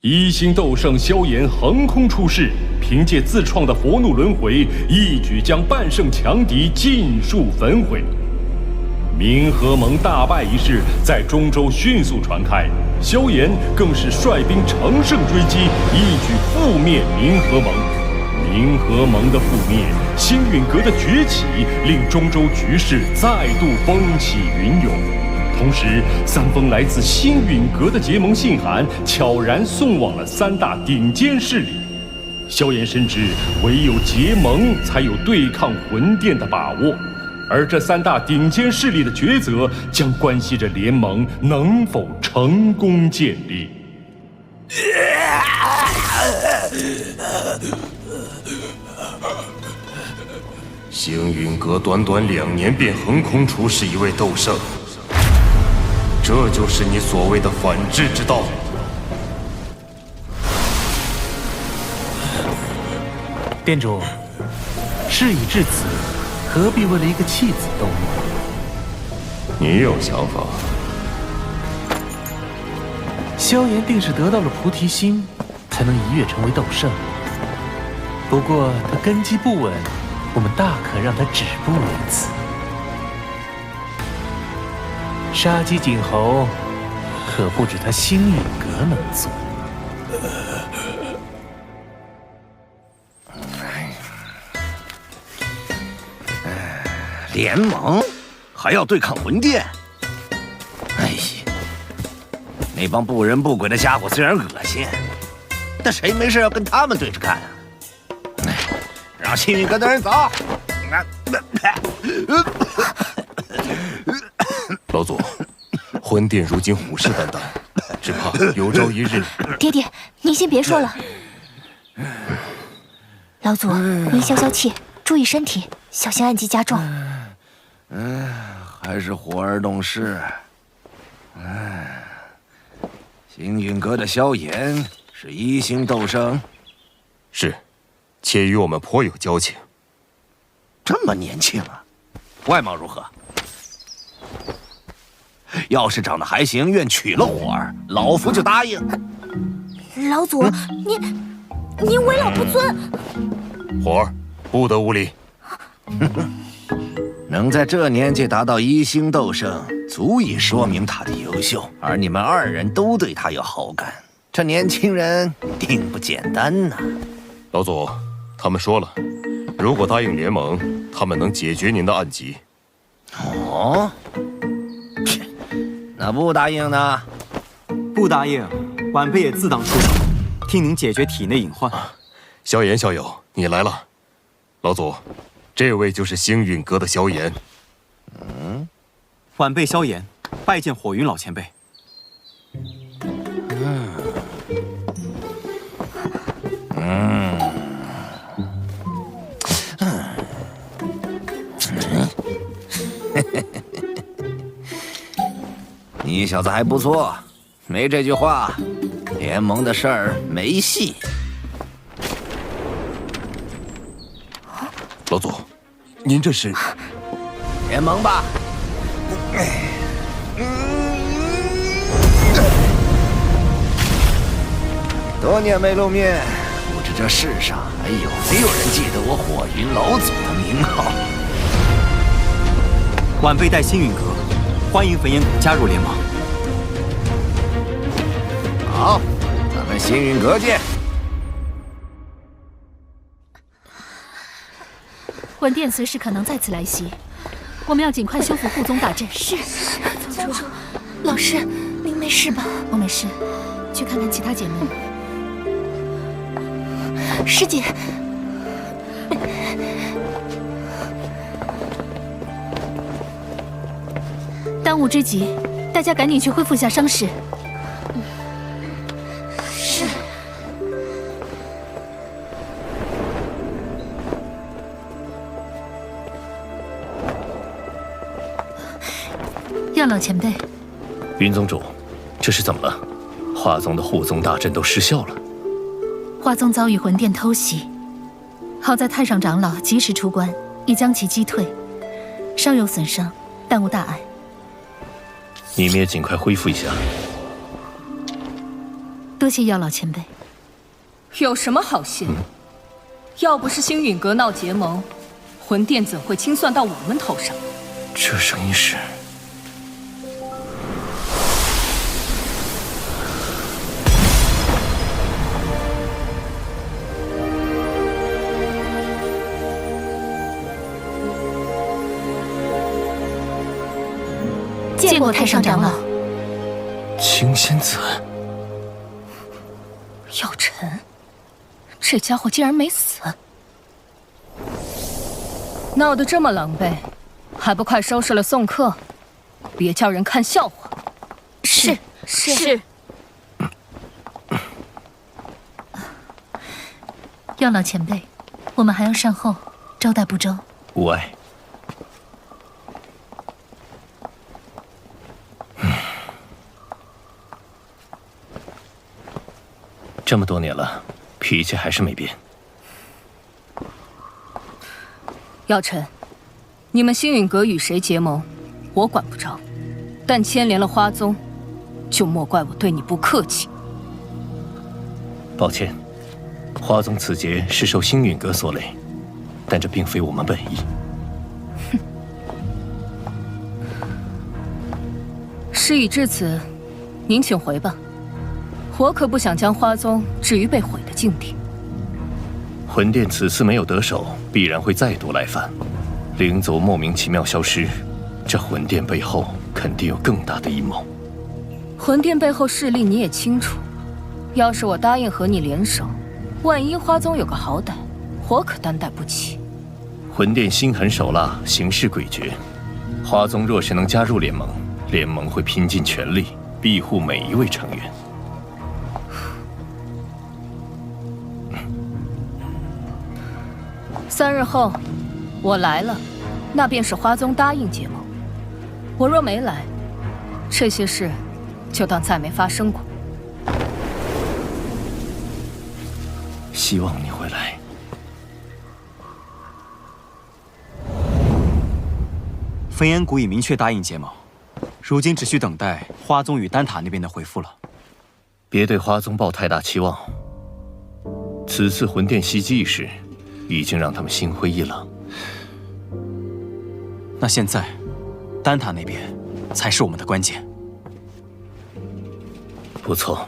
一星斗圣萧炎横空出世，凭借自创的佛怒轮回，一举将半圣强敌尽数焚毁。冥河盟大败一事在中州迅速传开，萧炎更是率兵乘胜追击，一举覆灭冥河盟。冥河盟的覆灭，星陨阁的崛起，令中州局势再度风起云涌。同时，3封来自星陨阁的结盟信函悄然送往了3大顶尖势力。萧炎深知，唯有结盟才有对抗魂殿的把握，而这3大顶尖势力的抉择，将关系着联盟能否成功建立。星陨阁短短2年便横空出世一位斗圣。这就是你所谓的反制之道。店主，事已至此，何必为了一个弃子动怒？你有想法？萧炎定是得到了菩提心，才能一跃成为斗圣。不过他根基不稳，我们大可让他止步于此。杀鸡儆猴，可不止他星陨阁能做。联盟还要对抗魂殿？哎呀，那帮不人不鬼的家伙虽然恶心，但谁没事要跟他们对着干啊？让星陨阁的人走。老祖，魂殿如今虎视眈眈，只怕有朝一日……爹爹，您先别说了。老祖，您消消气，注意身体，小心暗疾加重。还是火儿懂事。星陨阁的萧炎是1星斗圣，是，且与我们颇有交情。这么年轻啊，外貌如何？要是长得还行，愿娶了火儿，老夫就答应。老祖，您为老不尊。火儿，不得无礼。能在这年纪达到1星斗圣，足以说明他的优秀。而你们2人都对他有好感，这年轻人定不简单呐。老祖，他们说了，如果答应联盟，他们能解决您的暗疾。哦，那不答应呢？不答应，晚辈也自当出手，替您解决体内隐患。萧炎校友，你来了。老祖，这位就是星陨阁的萧炎。晚辈萧炎，拜见火云老前辈。你小子还不错，没这句话，联盟的事儿没戏。老祖，您这是……联盟吧。多年没露面，不知这世上还有没有人记得我火云老祖的名号。晚辈代星陨阁欢迎焚炎谷加入联盟。好，咱们星陨阁见。魂殿随时可能再次来袭，我们要尽快修复护宗大阵。是，宗主，老师，您没事吧？我没事，去看看其他姐妹。师姐，当务之急，大家赶紧去恢复一下伤势。是。让老前辈。云宗主，这是怎么了？华宗的护宗大阵都失效了。华宗遭遇魂殿偷袭，好在太上长老及时出关，已将其击退，稍有损伤，但无大碍。你们也尽快恢复一下。多谢药老前辈。有什么好谢？要不是星陨阁闹结盟，魂殿怎会清算到我们头上？这声音是……见过太上长老。青仙子。药尘，这家伙竟然没死！闹得这么狼狈，还不快收拾了送客，别叫人看笑话。是。药老前辈，我们还要善后，招待不周。无碍。这么多年了，脾气还是没变。药尘，你们星陨阁与谁结盟，我管不着，但牵连了花宗，就莫怪我对你不客气。抱歉，花宗此劫是受星陨阁所累，但这并非我们本意。哼，事已至此，您请回吧。我可不想将花宗置于被毁的境地。魂殿此次没有得手，必然会再度来犯。灵族莫名其妙消失，这魂殿背后肯定有更大的阴谋。魂殿背后势力你也清楚，要是我答应和你联手，万一花宗有个好歹，我可担待不起。魂殿心狠手辣，行事诡谲。花宗若是能加入联盟，联盟会拼尽全力庇护每一位成员。3日后，我来了，那便是花宗答应结盟。我若没来，这些事就当再没发生过。希望你会来。焚烟谷已明确答应结盟，如今只需等待花宗与丹塔那边的回复了。别对花宗抱太大期望。此次魂殿袭击一事，已经让他们心灰意冷。那现在，丹塔那边才是我们的关键。不错，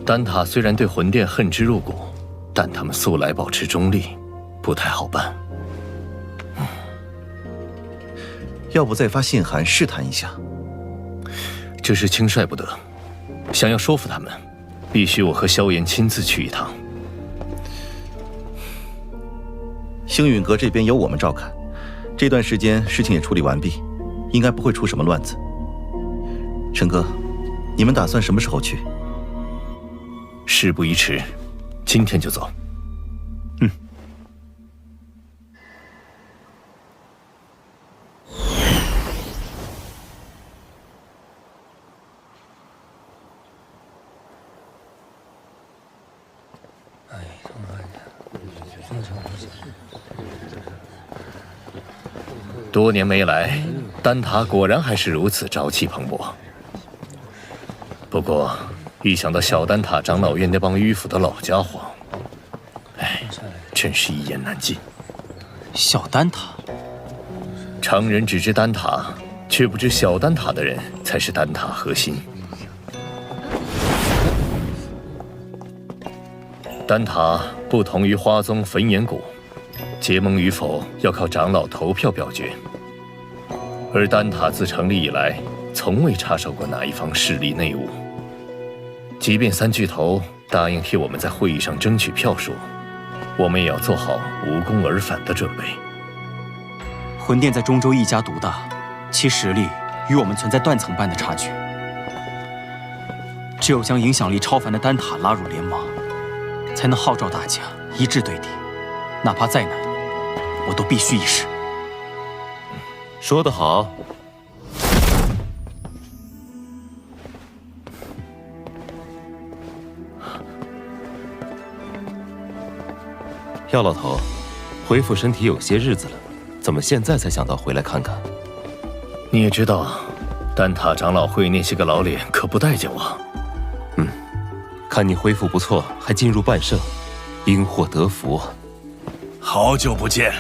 丹塔虽然对魂殿恨之入骨，但他们素来保持中立，不太好办。要不再发信函试探一下？这事轻率不得，想要说服他们，必须我和萧炎亲自去一趟。星陨阁这边由我们照看，这段时间事情也处理完毕，应该不会出什么乱子。陈哥，你们打算什么时候去？事不宜迟，今天就走。多年没来，丹塔果然还是如此朝气蓬勃。不过，一想到小丹塔长老院那帮迂腐的老家伙，真是一言难尽。小丹塔，常人只知丹塔，却不知小丹塔的人才是丹塔核心。丹塔不同于花宗焚炎谷，结盟与否要靠长老投票表决，而丹塔自成立以来，从未插手过哪一方势力内务。即便3巨头答应替我们在会议上争取票数，我们也要做好无功而返的准备。魂殿在中州一家独大，其实力与我们存在断层般的差距。只有将影响力超凡的丹塔拉入联盟，才能号召大家一致对敌，哪怕再难，我都必须一试。说得好。药老头，恢复身体有些日子了，怎么现在才想到回来看看？你也知道，丹塔长老会那些个老脸可不待见我。看你恢复不错，还进入半圣，因祸得福。好久不见。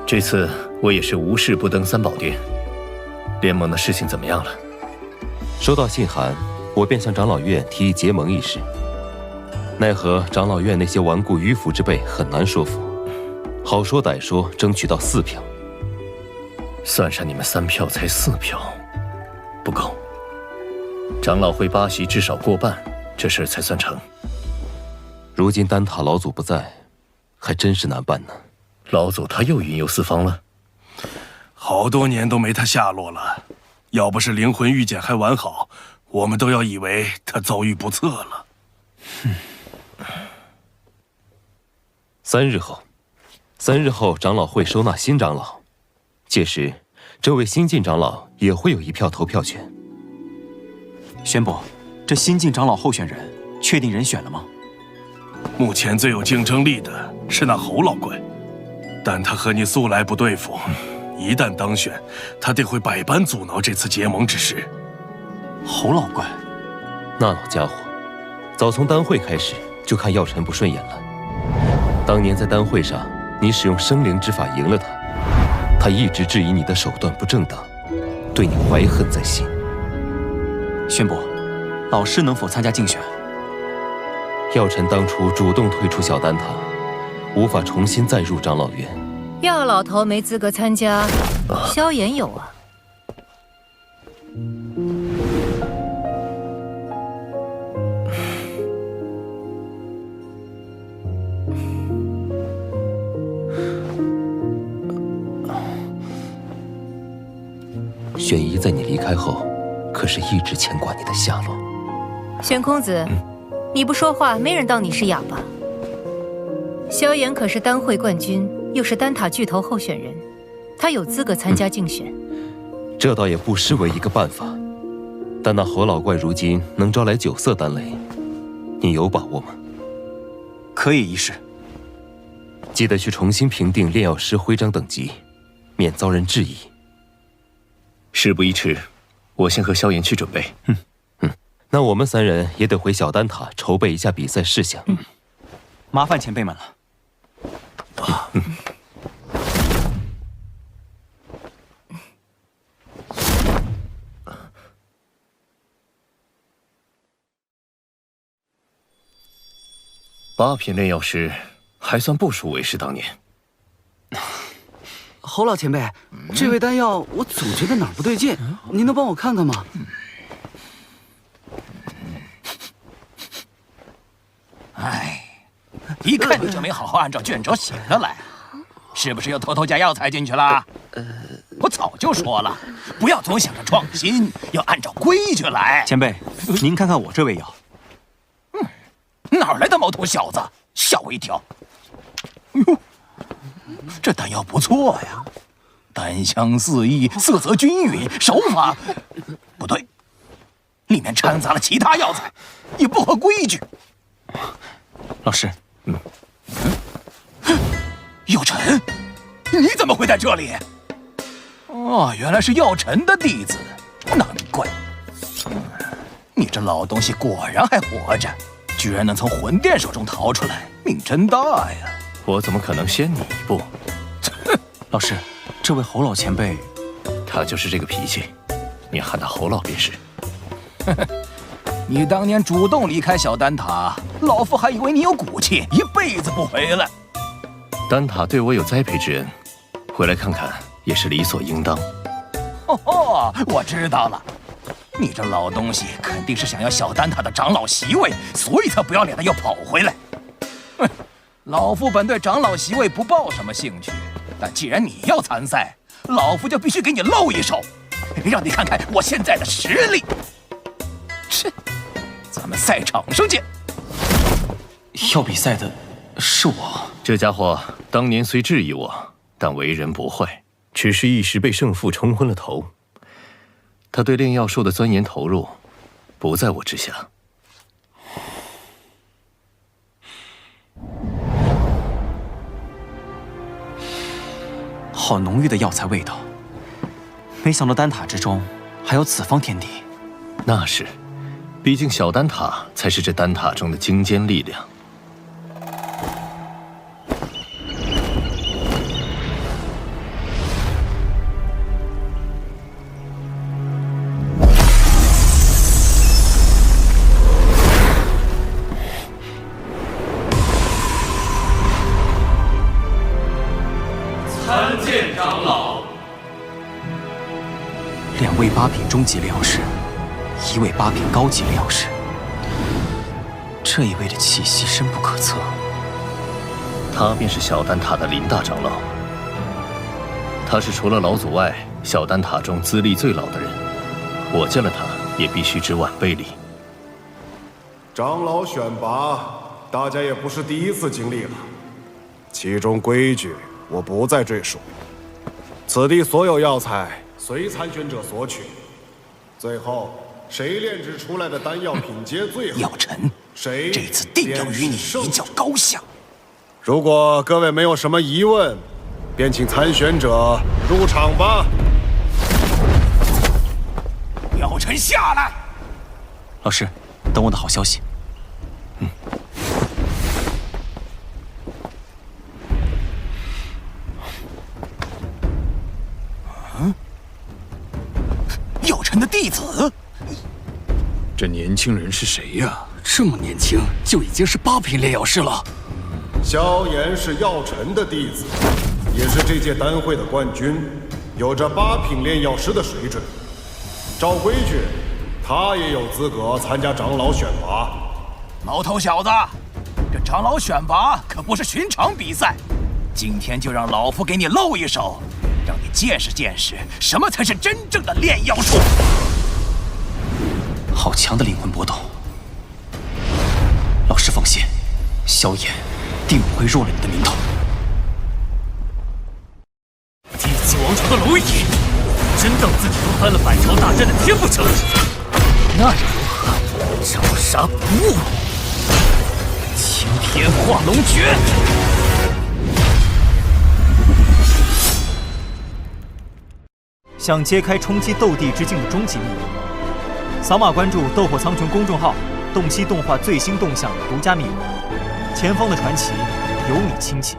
这次我也是无事不登三宝殿。联盟的事情怎么样了？收到信函，我便向长老院提议结盟一事。奈何长老院那些顽固迂腐之辈很难说服，好说歹说，争取到4票。算上你们3票，才4票，不够。长老会8席至少过半，这事儿才算成。如今丹塔老祖不在，还真是难办呢。老祖他又云游四方了，好多年都没他下落了。要不是灵魂玉简还完好，我们都要以为他遭遇不测了。3日后，长老会收纳新长老，届时这位新晋长老也会有1票投票权。宣布，这新晋长老候选人确定人选了吗？目前最有竞争力的是那侯老怪，但他和你素来不对付，一旦当选，他定会百般阻挠这次结盟之事。侯老怪，那老家伙，早从丹会开始就看药尘不顺眼了。当年在丹会上，你使用生灵之法赢了他，他一直质疑你的手段不正当，对你怀恨在心。宣布，老师能否参加竞选？药尘当初主动退出小丹塔，无法重新再入长老院。药老头没资格参加，萧炎有啊。玄仪在你离开后，可是一直牵挂你的下落。玄空子，你不说话，没人当你是哑巴。萧炎可是丹会冠军，又是丹塔巨头候选人，他有资格参加竞选。这倒也不失为一个办法，但那侯老怪如今能招来9色丹雷，你有把握吗？可以一试。记得去重新评定炼药师徽章等级，免遭人质疑。事不宜迟，我先和萧炎去准备。那我们3人也得回小丹塔筹备一下比赛事项。麻烦前辈们了。8品炼药师还算不输为师当年。侯老前辈，这味丹药我总觉得哪儿不对劲，您能帮我看看吗？哎，一看你就没好好按照卷轴写的来，是不是又偷偷加药材进去了？我早就说了，不要总想着创新，要按照规矩来。前辈，您看看我这味药。哪来的毛头小子？吓我一跳！哟，这丹药不错呀，丹香四溢，色泽均匀，手法不对，里面掺杂了其他药材，也不合规矩。老师，药尘，你怎么会在这里？哦，原来是药尘的弟子，难怪。你这老东西果然还活着。居然能从魂殿手中逃出来，命真大呀！我怎么可能先你一步？老师，这位侯老前辈，他就是这个脾气，你喊他侯老便是。你当年主动离开小丹塔，老夫还以为你有骨气，一辈子不回来。丹塔对我有栽培之恩，回来看看也是理所应当。我知道了。你这老东西肯定是想要小丹塔的长老席位，所以才不要脸的又跑回来。老夫本对长老席位不抱什么兴趣，但既然你要参赛，老夫就必须给你露一手，让你看看我现在的实力。切，咱们赛场上见。要比赛的是我。这家伙当年虽质疑我，但为人不坏，只是一时被胜负冲昏了头。他对炼药术的钻研投入，不在我之下。好浓郁的药材味道，没想到丹塔之中还有此方天地。那是，毕竟小丹塔才是这丹塔中的精尖力量。参见长老。2位8品中级炼药师，1位8品高级炼药师。这一位的气息深不可测。他便是小丹塔的林大长老。他是除了老祖外，小丹塔中资历最老的人。我见了他，也必须知晚辈礼。长老选拔，大家也不是第一次经历了，其中规矩我不再赘述。此地所有药材随参选者索取，最后谁炼制出来的丹药品阶最好，药尘，谁这次定要与你一较高下。如果各位没有什么疑问，便请参选者入场吧。药尘下来。老师，等我的好消息。药尘的弟子，这年轻人是谁呀？这么年轻就已经是8品炼药师了。萧炎是药尘的弟子，也是这届丹会的冠军，有着8品炼药师的水准。照规矩，他也有资格参加长老选拔。毛头小子，这长老选拔可不是寻常比赛，今天就让老夫给你露一手，让你见识见识什么才是真正的炼药术。好强的灵魂波动！老师放心，萧炎定不会弱了你的名头。第几王朝的蝼蚁，真当自己都翻了百朝大战的天不成？那又如何？招杀不误！青天化龙诀！想揭开冲击斗帝之境的终极秘密，扫码关注“斗破苍穹”公众号，洞悉动画最新动向，独家秘闻。前方的传奇，有你亲戚。